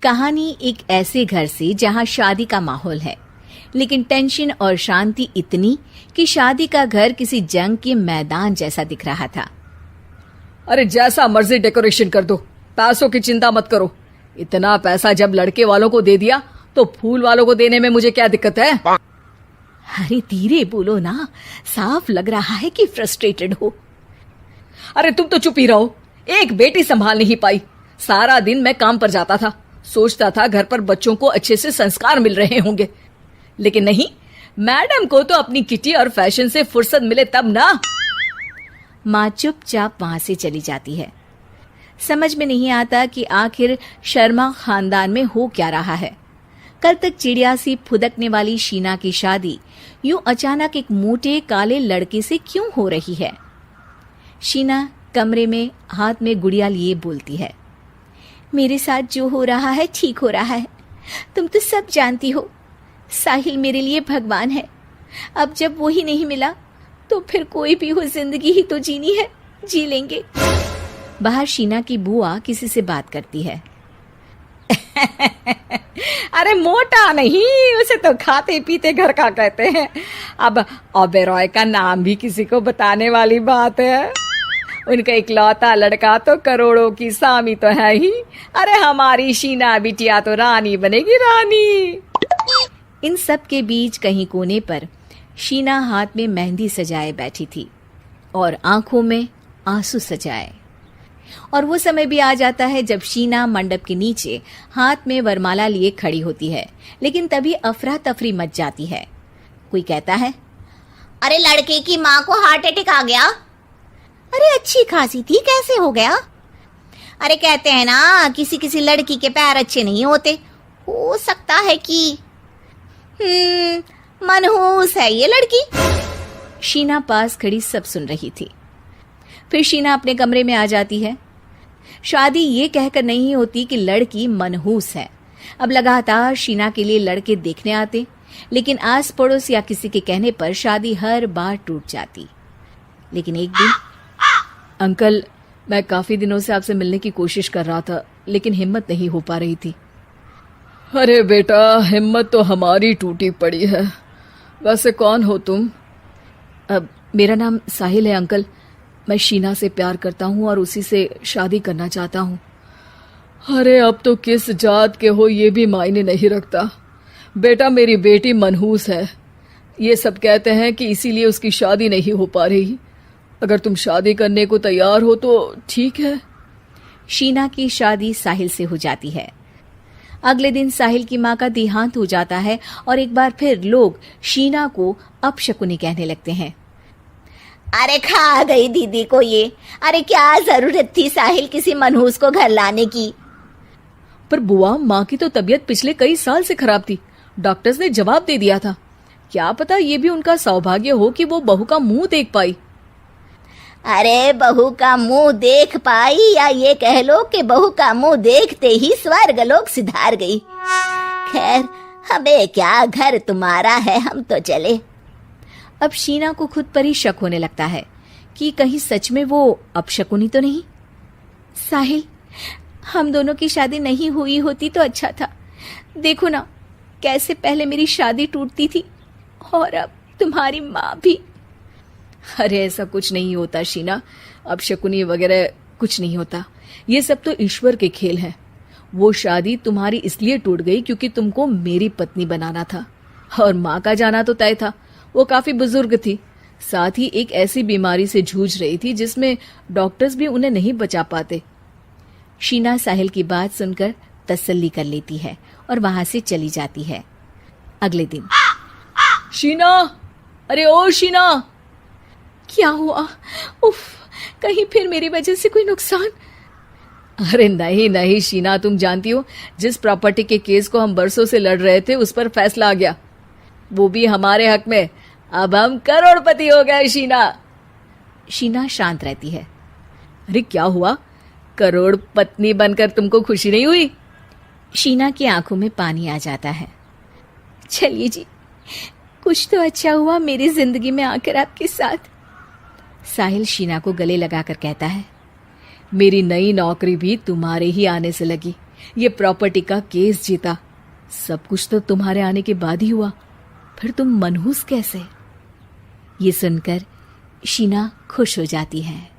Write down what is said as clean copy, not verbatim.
कहानी एक ऐसे घर से जहां शादी का माहौल है, लेकिन टेंशन और शांति इतनी कि शादी का घर किसी जंग के मैदान जैसा दिख रहा था। अरे जैसा मर्जी डेकोरेशन कर दो, पैसों की चिंता मत करो। इतना पैसा जब लड़के वालों को दे दिया तो फूल वालों को देने में मुझे क्या दिक्कत है? अरे धीरे बोलो ना, साफ लग रहा है कि फ्रस्ट्रेटेड हो। अरे तुम तो चुप ही रहो। एक बेटी संभाल नहीं पाई। सारा दिन मैं काम पर जाता था, सोचता था घर पर बच्चों को अच्छे से संस्कार मिल रहे होंगे, लेकिन नहीं, मैडम को तो अपनी किटी और फैशन से फुर्सत मिले तब ना। माँ चुपचाप वहां से चली जाती है। समझ में नहीं आता कि आखिर शर्मा खानदान में हो क्या रहा है। कल तक चिड़िया सी फुदकने वाली शीना की शादी यूं अचानक एक मोटे काले लड़के से क्यों हो रही है? शीना कमरे में हाथ में गुड़िया लिए बोलती है, मेरे साथ जो हो रहा है ठीक हो रहा है। तुम तो सब जानती हो, साहिल मेरे लिए भगवान है। अब जब वो ही नहीं मिला तो फिर कोई भी हो, जिंदगी ही तो जीनी है, जी लेंगे। बाहर शीना की बुआ किसी से बात करती है। अरे मोटा नहीं, उसे तो खाते पीते घर का कहते हैं। अब ओबेरॉय का नाम भी किसी को बताने वाली बात है। उनका इकलौता लड़का तो करोड़ों की सामी तो है ही। अरे हमारी शीना बिटिया तो रानी बनेगी, रानी। इन सब के बीच कहीं कोने पर शीना हाथ में मेहंदी सजाए बैठी थी और आंखों में आंसू सजाए। और वो समय भी आ जाता है जब शीना मंडप के नीचे हाथ में वरमाला लिए खड़ी होती है, लेकिन तभी अफरा तफरी मच जाती है। कोई कहता है, अरे लड़के की माँ को हार्ट अटैक आ गया। अरे अच्छी खासी थी, कैसे हो गया? अरे कहते हैं ना, किसी किसी लड़की के पैर अच्छे नहीं होते। हो सकता है कि मनहूस है ये लड़की। शीना पास खड़ी सब सुन रही थी। फिर शीना अपने कमरे में आ जाती है। शादी ये कहकर नहीं होती कि लड़की मनहूस है। अब लगातार शीना के लिए लड़के देखने आते, लेकिन आस पड़ोस या किसी के कहने पर शादी हर बार टूट जाती। लेकिन एक दिन, अंकल, मैं काफी दिनों से आपसे मिलने की कोशिश कर रहा था, लेकिन हिम्मत नहीं हो पा रही थी। अरे बेटा, हिम्मत तो हमारी टूटी पड़ी है। वैसे कौन हो तुम? अब मेरा नाम साहिल है अंकल। मैं शीना से प्यार करता हूँ और उसी से शादी करना चाहता हूँ। अरे अब तो किस जात के हो ये भी मायने नहीं रखता। बेटा, मेरी बेटी मनहूस है। ये सब कहते हैं कि इसीलिए उसकी शादी नहीं हो पा रही। अगर तुम शादी करने को तैयार हो तो ठीक है। शीना की शादी साहिल से हो जाती है। अगले दिन साहिल की माँ का देहांत हो जाता है और एक बार फिर लोग शीना को अपशकुनी कहने लगते हैं। अरे खा गई दीदी को ये। अरे क्या जरूरत थी साहिल किसी मनहूस को घर लाने की? पर बुआ, माँ की तो तबीयत पिछले कई साल से खराब थी। डॉक्टर्स ने जवाब दे दिया था। क्या पता ये भी उनका सौभाग्य हो कि वो बहू का मुंह देख पाई। अरे बहू का मुंह देख पाई, या ये कह लो कि बहू का मुंह देखते ही स्वर्ग लोक सिधार गई। खैर, हमें क्या, घर तुम्हारा है, हम तो चले। अब शीना को खुद पर ही शक होने लगता है कि कहीं सच में वो अपशकुनी तो नहीं। साहिल, हम दोनों की शादी नहीं हुई होती तो अच्छा था। देखो ना, कैसे पहले मेरी शादी टूटती थी और अब तुम्हारी माँ भी। अरे ऐसा कुछ नहीं होता शीना, अपशकुनी वगैरह कुछ नहीं होता। ये सब तो ईश्वर के खेल हैं। वो शादी तुम्हारी इसलिए टूट गई क्योंकि तुमको मेरी पत्नी बनाना था, और माँ का जाना तो तय था। वो काफी बुजुर्ग थी, साथ ही एक ऐसी बीमारी से जूझ रही थी जिसमें डॉक्टर्स भी उन्हें नहीं बचा पाते। शीना साहिल की बात सुनकर तसल्ली कर लेती है और वहां से चली जाती है। अगले दिन, शीना, अरे ओ शीना। क्या हुआ? उफ, कहीं फिर मेरी वजह से कोई नुकसान? अरे नहीं नहीं शीना, तुम जानती हो, जिस प्रॉपर्टी के केस को हम बरसों से लड़ रहे थे उस पर फैसला आ गया, वो भी हमारे हक में। अब हम करोड़पति हो गए शीना। शीना शांत रहती है। अरे क्या हुआ? करोड़ पत्नी बनकर तुमको खुशी नहीं हुई? शीना की आंखों में पानी आ जाता है। चलिए जी, कुछ तो अच्छा हुआ मेरी जिंदगी में आकर आपके साथ। साहिल शीना को गले लगाकर कहता है, मेरी नई नौकरी भी तुम्हारे ही आने से लगी। ये प्रॉपर्टी का केस जीता। सब कुछ तो तुम्हारे आने के बाद ही हुआ, फिर तुम मनहूस कैसे? ये सुनकर शीना खुश हो जाती है।